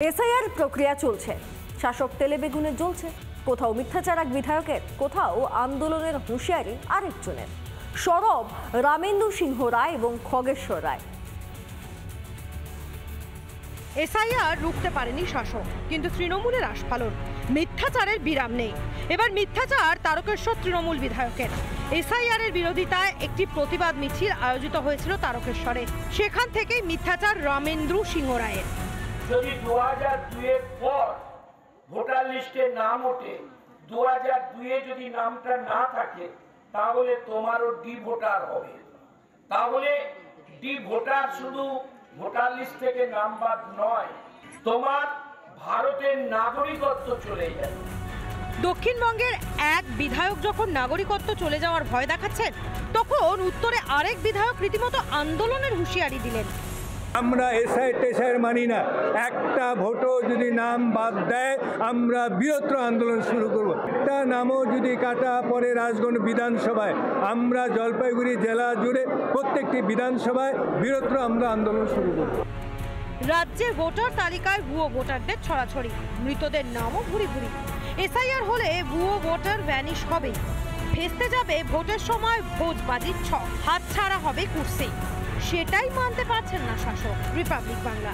SIR প্রক্রিয়া চলছে, শাসক তেলে বেগুনে জ্বলছে। কোথাও মিথ্যাচার এক বিধায়কের, কোথাও আন্দোলনের হুঁশিয়ারি আরেকজনের। সরব রামেন্দু সিংহ রায় এবং খগেশ্বর রায়। এসআইআর রুখতে পারেনি শাসক, কিন্তু তৃণমূলের আস্ফালন। মিথ্যাচারের বিরাম নেই। এবার মিথ্যাচার তারকেশ্বর তৃণমূল বিধায়কের। এসআইআর এর বিরোধিতায় একটি প্রতিবাদ মিছিল আয়োজিত হয়েছিল তারকেশ্বরে। সেখান থেকেই মিথ্যাচার রামেন্দু সিংহ রায়ের। যদি 2002-এর পর ভোটার লিস্টে নাম ওঠে, 2002-এ যদি নামটা না থাকে, তাহলে তোমারও ডি ভোটার হবে। তাহলে ডি ভোটার শুধু ভোটার লিস্ট থেকে নাম বাদ নয়, তোমার ভারতের নাগরিকত্ব চলে যায়। দক্ষিণবঙ্গের এক বিধায়ক যখন নাগরিকত্ব চলে যাওয়ার ভয় দেখাচ্ছেন, তখন উত্তরে আরেক বিধায়ক রীতিমতো আন্দোলনের হুঁশিয়ারি দিলেন। আমরা এসআইআর মানি না, একটা ভোটও যদি নাম বাদ দেয় আমরা বৃহত্তর আন্দোলন শুরু করব। একটা নামও যদি কাটা পড়ে রাজগঞ্জ বিধানসভায়, আমরা জলপাইগুড়ি জেলা জুড়ে প্রত্যেকটি বিধানসভায় বৃহত্তর আমরা আন্দোলন শুরু করব। রাজ্যের ভোটার তালিকায় ভুয়ো ভোটারদের ছড়াছড়ি, মৃতদের নামও ভুরি ভুরি। এসআইআর হলে ভুয়ো ভোটার ভ্যানিশ হবে, ভেস্তে যাবে ভোটের সময় ভোজবাজির ছক, হাতছাড়া হবে কুর্সি। সেটাই মানতে পারছেন না শাসক। রিপাবলিক বাংলা।